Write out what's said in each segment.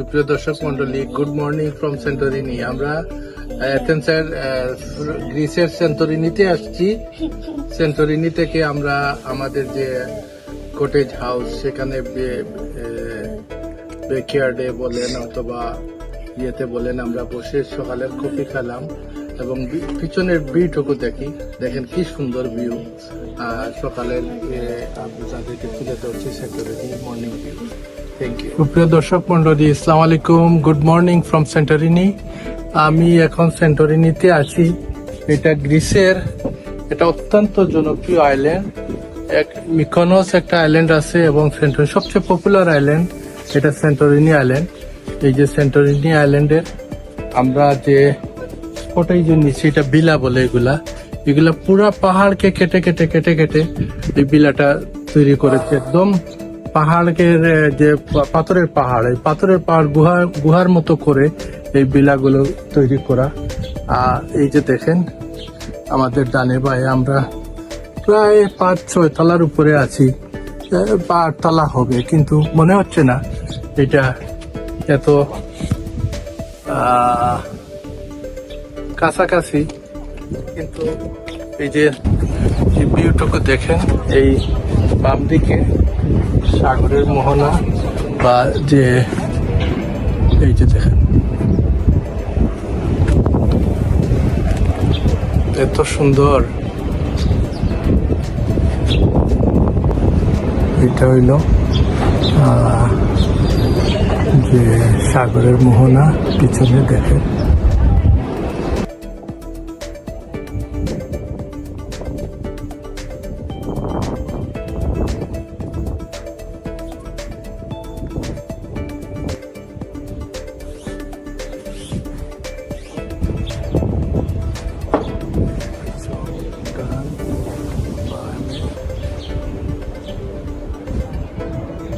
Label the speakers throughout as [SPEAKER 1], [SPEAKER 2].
[SPEAKER 1] সুপ্রিয় দর্শক মন্ডলী, গুড মর্নিং ফ্রম সেন্টোরিনি। আমরা অ্যাথেন্সের গ্রিসের সেন্টোরিনিতে আসছি। সেন্টোরিনি থেকে আমরা আমাদের যে কটেজ হাউস, সেখানে ব্যাকইয়ার্ডে বলেন অথবা ইয়েতে বলেন, আমরা বসে সকালের কফি খেলাম এবং পিছনের ভিউটুকু দেখেন কি সুন্দর ভিউ। সকালের আপনাদেরকে তুলে ধরছি Santorini morning view. Thank you. সুপ্রিয় দর্শক মন্ডলী, আসসালামু আলাইকুম, গুড মর্নিং ফ্রম সেন্টোরিনি। আমি এখন সেন্টোরিনিতে আছি। এটা গ্রিসের এটা অত্যন্ত জনপ্রিয় আইল্যান্ড। মিকোনোস একটা আইল্যান্ড আছে এবং সেন্টোরিনি সবচেয়ে পপুলার আইল্যান্ড এটা সেন্টোরিনি আইল্যান্ড। এই যে সেন্টোরিনি আইল্যান্ডের আমরা যে স্পটেই যে নিচ্ছি, এটা বিলা বলে। এগুলা পুরা পাহাড়কে কেটে কেটে কেটে কেটে এই বিলাটা তৈরি করেছে। একদম পাহাড়ের যে পাথরের পাহাড়, এই পাথরের পাহাড় গুহার মতো করে এই বিলাগুলো তৈরি করা। আর এই যে দেখেন আমাদের ডানে বায়ে আমরা প্রায় 5-6 তলার উপরে আছি, বা 8 তলা হবে, কিন্তু মনে হচ্ছে না এটা এত কাছাকাছি। কিন্তু এই যে ভিউটুকু দেখেন, এই বাম দিকে সাগরের মোহনা, বা যে এই যে দেখেন এত সুন্দর। এটা হইল যে সাগরের মোহনা, পিছনে দেখেন।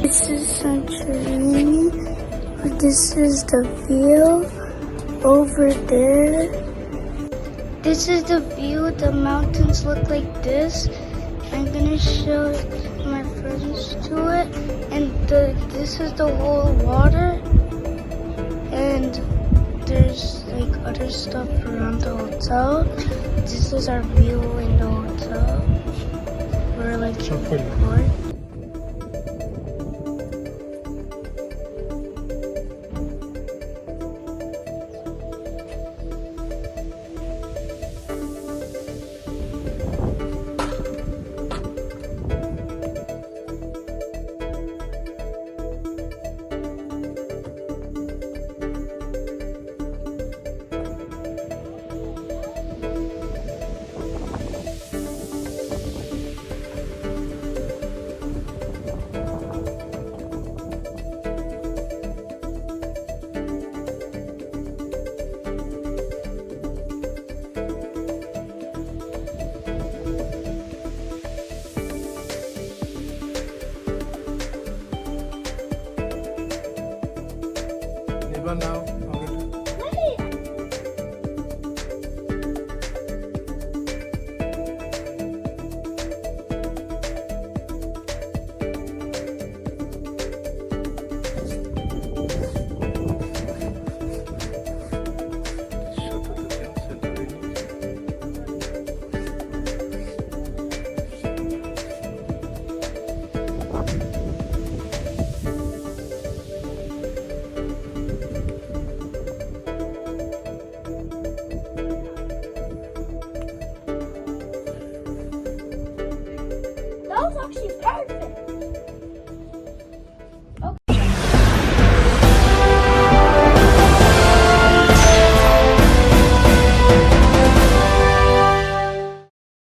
[SPEAKER 2] This is Santorini. This is the view over there. This is the view. The mountains look like this. I'm gonna show my friends to it. And this is the whole water. And there's like other stuff around the hotel. This is our view in the hotel. We're like in the court.
[SPEAKER 1] Never now.
[SPEAKER 2] That was actually perfect.